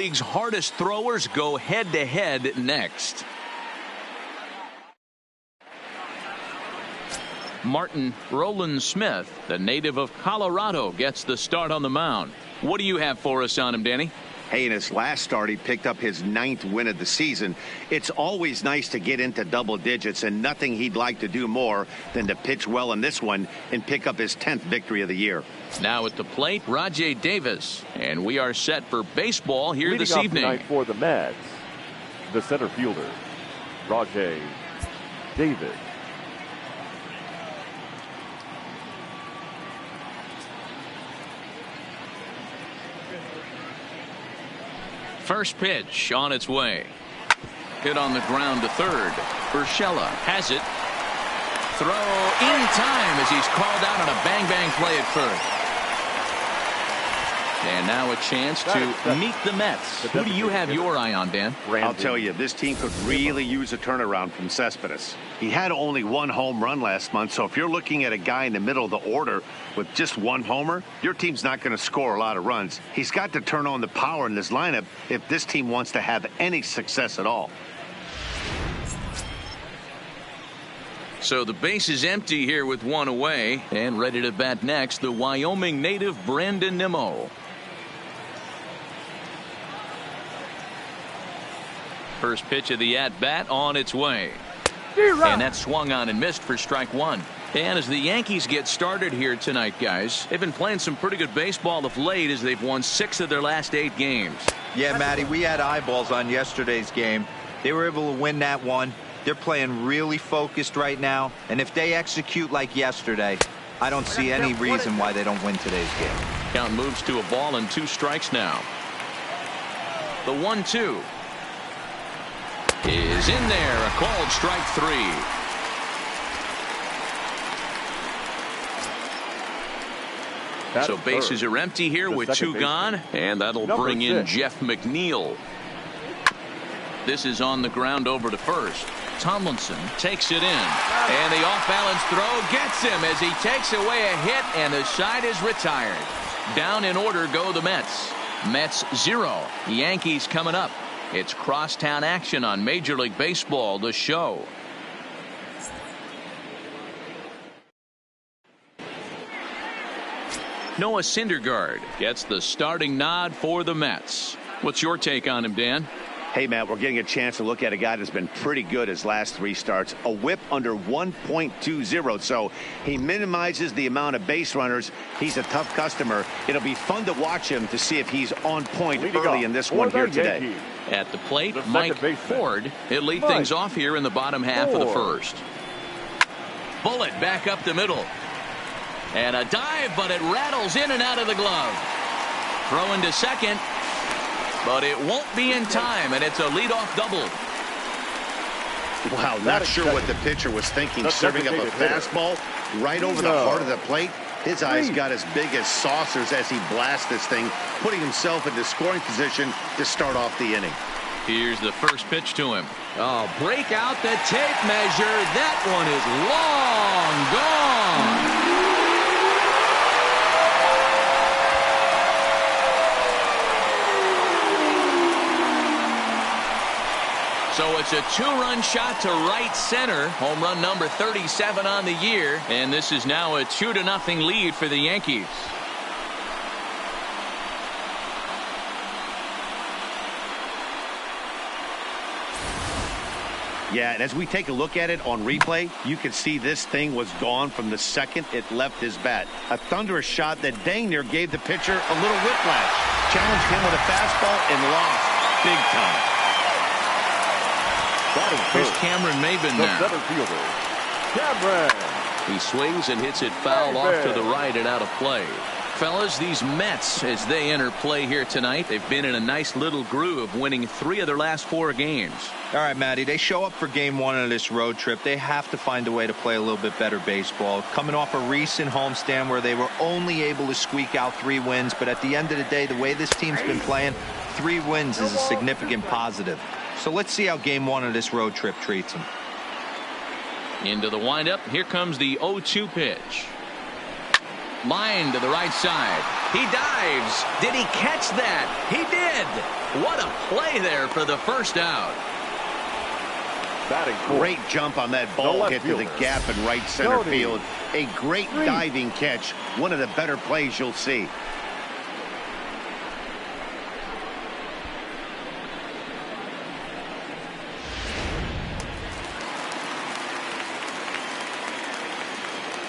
League's hardest throwers go head-to-head next. Martin Roland Smith, the native of Colorado, gets the start on the mound. What do you have for us on him, Danny? Hey, in his last start, he picked up his 9th win of the season. It's always nice to get into double digits, and nothing he'd like to do more than to pitch well in this one and pick up his 10th victory of the year. Now at the plate, Rajay Davis, and we are set for baseball here this evening. Tonight for the Mets, the center fielder, Rajay Davis. First pitch on its way. Hit on the ground to third. Urshela has it. Throw in time as he's called out on a bang-bang play at first. And now a chance to meet the Mets. Who do you have your eye on, Dan? I'll tell you, this team could really use a turnaround from Cespedes. He had only 1 home run last month, so if you're looking at a guy in the middle of the order with just 1 homer, your team's not going to score a lot of runs. He's got to turn on the power in this lineup if this team wants to have any success at all. So the base is empty here with 1 away, and ready to bat next, the Wyoming native Brandon Nimmo. First pitch of the at-bat on its way. And that swung on and missed for strike 1. And as the Yankees get started here tonight, guys, they've been playing some pretty good baseball of late as they've won 6 of their last 8 games. Yeah, Matty, we had eyeballs on yesterday's game. They were able to win that one. They're playing really focused right now. And if they execute like yesterday, I don't see any reason why they don't win today's game. Count moves to a ball and 2 strikes now. The 1-2. Is in there, a called strike 3. So bases are empty here with 2 gone, and that'll bring in Jeff McNeil. This is on the ground over to first. Tomlinson takes it in, and the off-balance throw gets him as he takes away a hit, and the side is retired. Down in order go the Mets. Mets 0. Yankees coming up. It's crosstown action on Major League Baseball, The Show. Noah Syndergaard gets the starting nod for the Mets. What's your take on him, Dan? Hey, Matt, we're getting a chance to look at a guy that's been pretty good his last 3 starts. A whip under 1.20, so he minimizes the amount of base runners. He's a tough customer. It'll be fun to watch him to see if he's on point early in this one here today. At the plate, Mike Ford. He'll lead things off here in the bottom half of the first. Bullet back up the middle. And a dive, but it rattles in and out of the glove. Throw into second. But it won't be in time, and it's a leadoff double. Wow, not sure what the pitcher was thinking, serving up a fastball right over the heart of the plate. His eyes got as big as saucers as he blasts this thing, putting himself into scoring position to start off the inning. Here's the first pitch to him. Oh, break out the tape measure. That one is long gone. So it's a 2-run shot to right center. Home run number 37 on the year. And this is now a 2-0 lead for the Yankees. Yeah, and as we take a look at it on replay, you can see this thing was gone from the second it left his bat. A thunderous shot that dang near gave the pitcher a little whiplash. Challenged him with a fastball and lost big time. Here's Cameron Maben now. The center fielder, Cameron. He swings and hits it foul off to the right and out of play. Fellas, these Mets, as they enter play here tonight, they've been in a nice little groove, winning 3 of their last 4 games. All right, Matty, they show up for game 1 of this road trip. They have to find a way to play a little bit better baseball. Coming off a recent homestand where they were only able to squeak out 3 wins, but at the end of the day, the way this team's been playing, 3 wins is a significant positive. So let's see how game 1 of this road trip treats them. Into the windup. Here comes the 0-2 pitch. Line to the right side. He dives. Did he catch that? He did. What a play there for the first out. Great jump on that ball hit to the gap in right center field. A great diving catch. One of the better plays you'll see.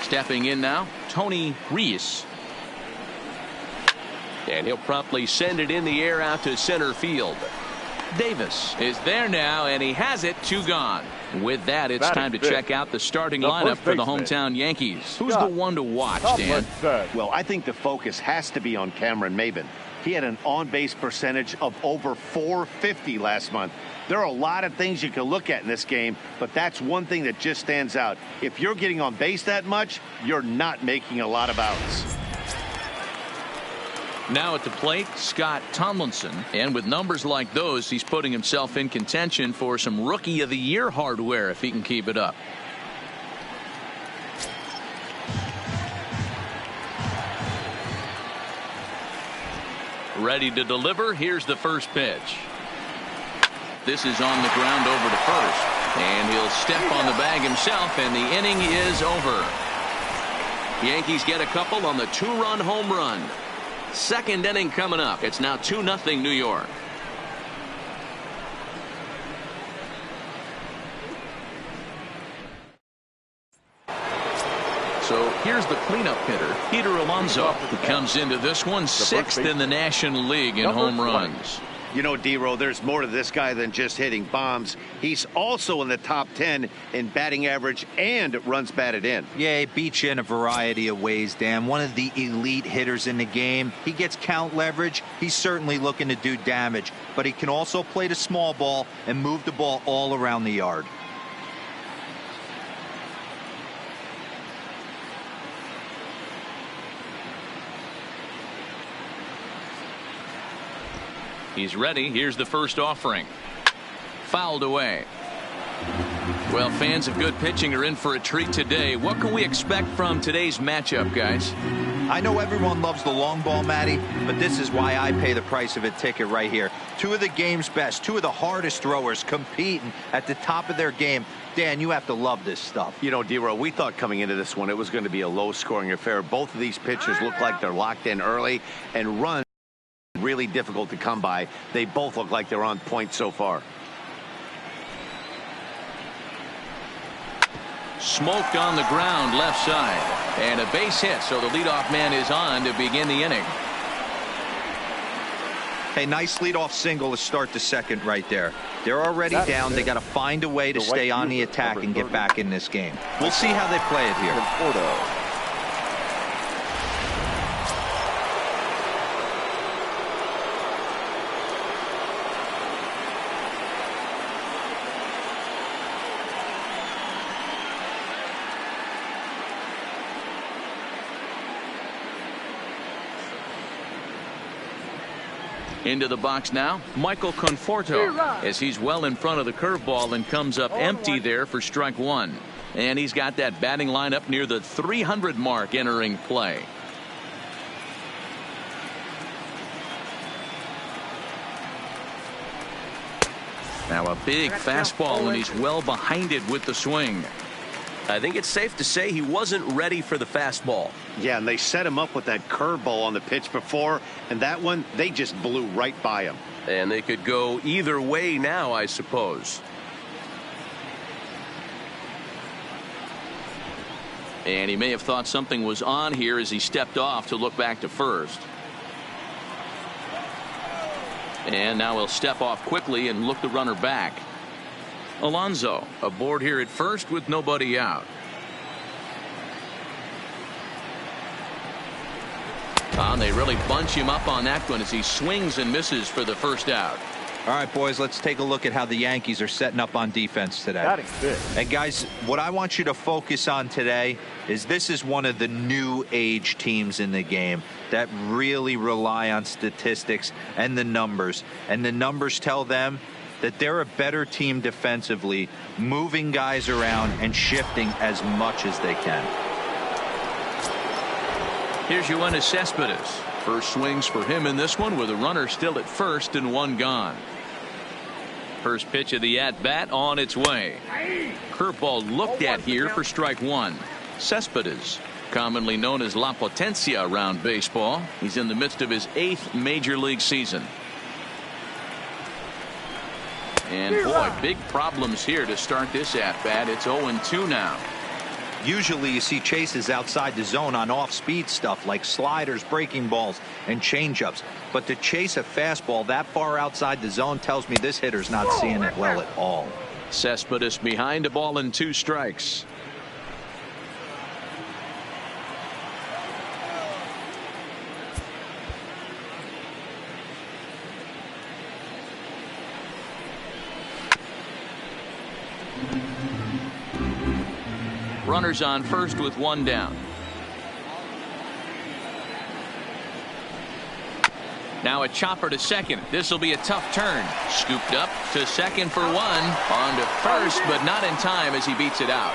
Stepping in now, Tony Reese. And he'll promptly send it in the air out to center field. Davis is there now, and he has it. 2 gone. With that, it's time to check out the starting lineup for the hometown Yankees. Who's the one to watch, Dan? Well, I think the focus has to be on Cameron Maybin. He had an on-base percentage of over .450 last month. There are a lot of things you can look at in this game, but that's one thing that just stands out. If you're getting on base that much, you're not making a lot of outs. Now at the plate, Scott Tomlinson. And with numbers like those, he's putting himself in contention for some Rookie of the Year hardware if he can keep it up. Ready to deliver. Here's the first pitch. This is on the ground over to first. And he'll step on the bag himself, and the inning is over. Yankees get a couple on the 2-run home run. Second inning coming up. It's now 2-0 New York. So here's the cleanup hitter, Peter Alonso, who comes into this one 6th in the National League in home runs. You know, D-Row, there's more to this guy than just hitting bombs. He's also in the top 10 in batting average and runs batted in. Yeah, he beats you in a variety of ways, Dan. One of the elite hitters in the game. He gets count leverage. He's certainly looking to do damage, but he can also play the small ball and move the ball all around the yard. He's ready. Here's the first offering. Fouled away. Well, fans of good pitching are in for a treat today. What can we expect from today's matchup, guys? I know everyone loves the long ball, Matty, but this is why I pay the price of a ticket right here. 2 of the game's best, 2 of the hardest throwers competing at the top of their game. Dan, you have to love this stuff. You know, D-Row, we thought coming into this one it was going to be a low-scoring affair. Both of these pitchers look like they're locked in early, and runs really difficult to come by. They both look like they're on point so far. Smoked on the ground left side, and a base hit, so the leadoff man is on to begin the inning. Hey, nice leadoff single to start the second right there. They're already down. They got to find a way to stay on the attack and get back in this game. We'll see how they play it here. Into the box now, Michael Conforto, as he's well in front of the curveball and comes up empty there for strike 1. And he's got that batting lineup near the 300 mark entering play. Now a big fastball, and he's well behind it with the swing. I think it's safe to say he wasn't ready for the fastball. Yeah, and they set him up with that curveball on the pitch before, and that one, they just blew right by him. And they could go either way now, I suppose. And he may have thought something was on here as he stepped off to look back to first. And now he'll step off quickly and look the runner back. Alonso aboard here at first with nobody out. And they really bunch him up on that one as he swings and misses for the first out. All right, boys, let's take a look at how the Yankees are setting up on defense today. And guys, what I want you to focus on today is this is one of the new age teams in the game that really rely on statistics and the numbers. And the numbers tell them that they're a better team defensively, moving guys around and shifting as much as they can. Here's Yoenis Cespedes. First swings for him in this one with a runner still at first and one gone. First pitch of the at-bat on its way. Curveball looked at here for strike one. Cespedes, commonly known as La Potencia around baseball. He's in the midst of his 8th major league season. And boy, big problems here to start this at-bat. It's 0-2 now. Usually you see chases outside the zone on off-speed stuff like sliders, breaking balls, and changeups. But to chase a fastball that far outside the zone tells me this hitter's not seeing it well at all. Cespedes behind a ball and 2 strikes. Runners on first with 1 down. Now a chopper to second. This will be a tough turn. Scooped up to second for 1. On to first, but not in time as he beats it out.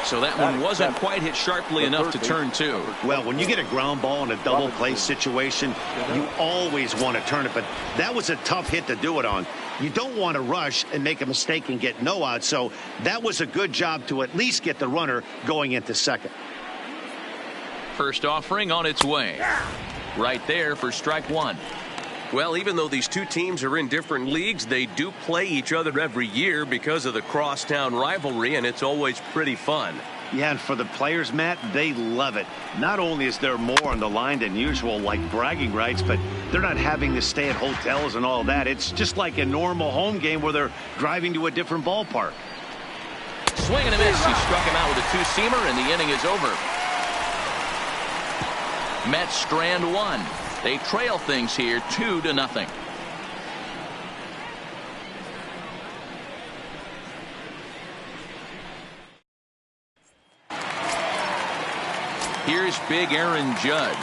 So that one wasn't quite hit sharply enough to turn 2. Well, when you get a ground ball in a double play situation, you always want to turn it, but that was a tough hit to do it on. You don't want to rush and make a mistake and get no out, so that was a good job to at least get the runner going into second. First offering on its way. Right there for strike 1. Well, even though these two teams are in different leagues, they do play each other every year because of the crosstown rivalry, and it's always pretty fun. Yeah, and for the players, Matt, they love it. Not only is there more on the line than usual, like bragging rights, but they're not having to stay at hotels and all that. It's just like a normal home game where they're driving to a different ballpark. Swing and a miss. He struck him out with a 2-seamer, and the inning is over. Mets strand 1. They trail things here 2-0. Here's big Aaron Judge.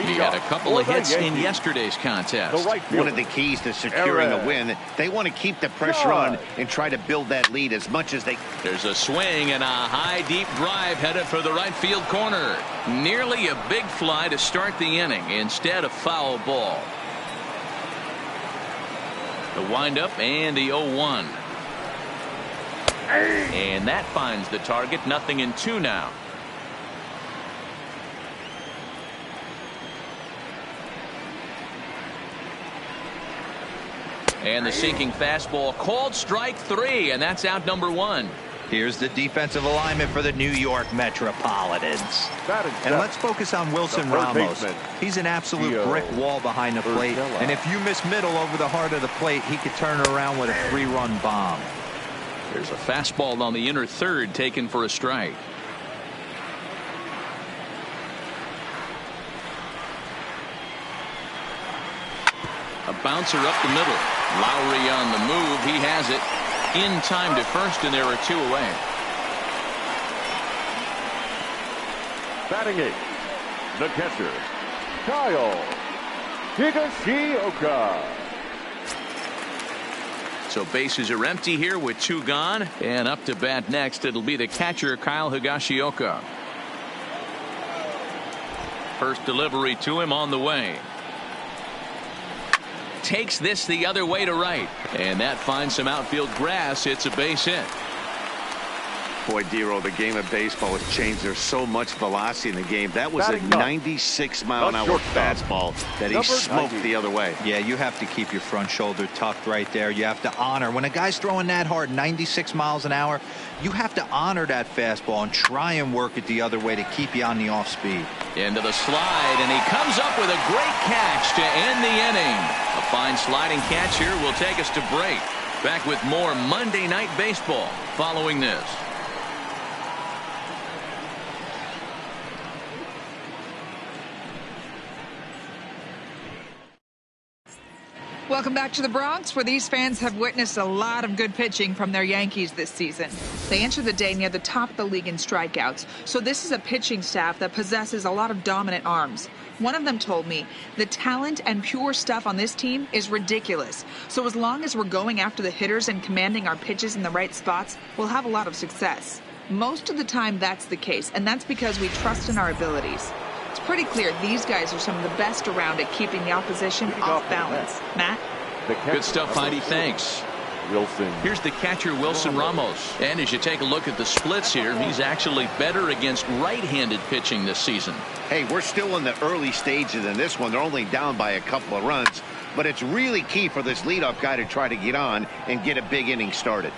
He had a couple of hits in yesterday's contest. One of the keys to securing a win, they want to keep the pressure on and try to build that lead as much as they can. There's a swing and a high deep drive headed for the right field corner. Nearly a big fly to start the inning. Instead, a foul ball. The windup and the 0-1. And that finds the target. 0-2 now. And the sinking fastball called strike 3, and that's out number 1. Here's the defensive alignment for the New York Metropolitans. And let's focus on Wilson Ramos. He's an absolute brick wall behind the plate. And if you miss middle over the heart of the plate, he could turn it around with a 3-run bomb. There's a fastball on the inner third taken for a strike. A bouncer up the middle. Lowry on the move. He has it in time to first, and there are 2 away. Batting 8, the catcher, Kyle Higashioka. So bases are empty here with 2 gone, and up to bat next it'll be the catcher Kyle Higashioka. First delivery to him on the way. Takes this the other way to right, and that finds some outfield grass. It's a base hit. Boy, Dero, the game of baseball has changed. There's so much velocity in the game. That was a 96-mile-an-hour fastball that he smoked the other way. Yeah, you have to keep your front shoulder tucked right there. You have to honor. When a guy's throwing that hard, 96 miles an hour, you have to honor that fastball and try and work it the other way to keep you on the off speed. Into the slide, and he comes up with a great catch to end the inning. A fine sliding catch here will take us to break. Back with more Monday Night Baseball following this. Welcome back to the Bronx, where these fans have witnessed a lot of good pitching from their Yankees this season. They enter the day near the top of the league in strikeouts, so this is a pitching staff that possesses a lot of dominant arms. One of them told me, the talent and pure stuff on this team is ridiculous. So as long as we're going after the hitters and commanding our pitches in the right spots, we'll have a lot of success. Most of the time that's the case, and that's because we trust in our abilities. It's pretty clear these guys are some of the best around at keeping the opposition off balance. Matt? Good stuff, Heidi. Thanks. Wilson. Here's the catcher, Wilson Ramos. And as you take a look at the splits here, he's actually better against right-handed pitching this season. Hey, we're still in the early stages in this one. They're only down by a couple of runs, but it's really key for this leadoff guy to try to get on and get a big inning started.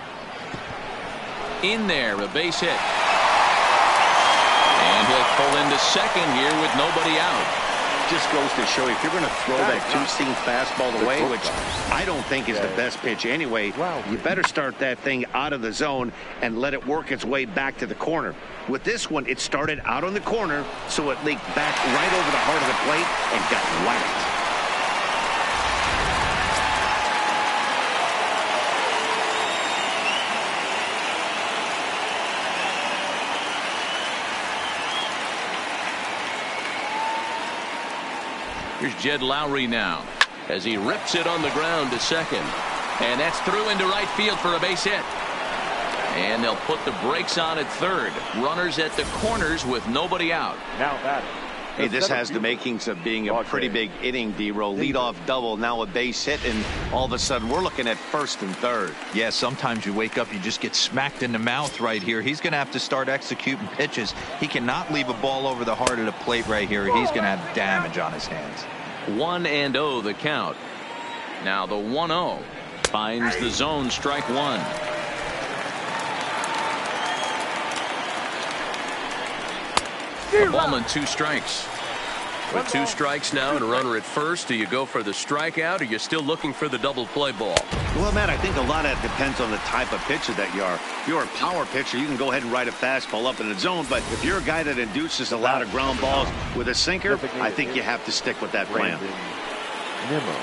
In there, a base hit. And he'll pull into second here with nobody out. Just goes to show you, if you're going to throw that two-seam fastball away, which I don't think is the best pitch anyway, you better start that thing out of the zone and let it work its way back to the corner. With this one, it started out on the corner, so it leaked back right over the heart of the plate and got whacked. Here's Jed Lowry now as he rips it on the ground to second. And that's through into right field for a base hit. And they'll put the brakes on at third. Runners at the corners with nobody out. Now that. Hey, this has the makings of being a pretty big inning, D-Roll. Leadoff double, now a base hit, and all of a sudden we're looking at first and third. Yeah, sometimes you wake up, you just get smacked in the mouth right here. He's going to have to start executing pitches. He cannot leave a ball over the heart of the plate right here. He's going to have damage on his hands. 1-0 the count. Now the 1-0 finds the zone, strike one. Ballman, 2 strikes. With 2 strikes now and a runner at first, do you go for the strikeout, or are you still looking for the double play ball? Well, Matt, I think a lot of it depends on the type of pitcher that you are. If you're a power pitcher, you can go ahead and ride a fastball up in the zone, but if you're a guy that induces a lot of ground balls with a sinker, I think you have to stick with that plan. Nimmo.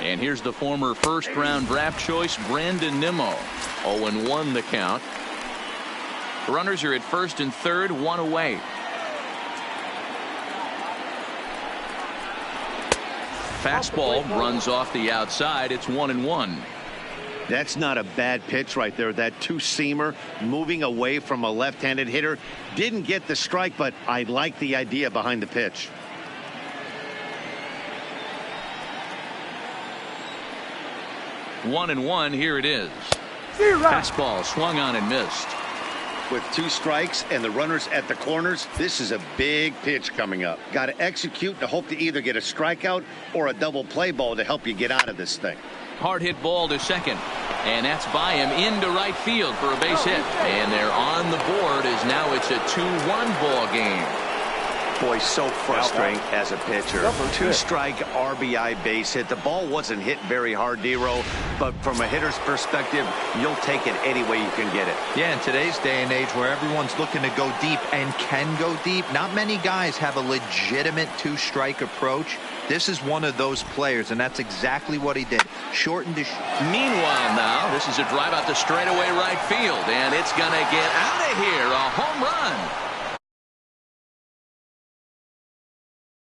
And here's the former first-round draft choice, Brandon Nimmo. 0-1 the count. Runners are at first and third, 1 away. Fastball runs off the outside. It's 1-1. That's not a bad pitch right there. That two-seamer moving away from a left-handed hitter. Didn't get the strike, but I like the idea behind the pitch. 1-1, here it is. Fastball swung on and missed. With 2 strikes and the runners at the corners, this is a big pitch coming up. Got to execute to hope to either get a strikeout or a double play ball to help you get out of this thing. Hard hit ball to second. And that's by him into right field for a base hit. And they're on the board as now it's a 2-1 ball game. Boy, so frustrating as a pitcher. 2-strike RBI base hit. The ball wasn't hit very hard, D-Row, but from a hitter's perspective, you'll take it any way you can get it. Yeah, in today's day and age where everyone's looking to go deep and can go deep, not many guys have a legitimate 2-strike approach. This is one of those players, and that's exactly what he did. Shortened to... Meanwhile now, this is a drive out to straightaway right field, and it's going to get out of here. A home run.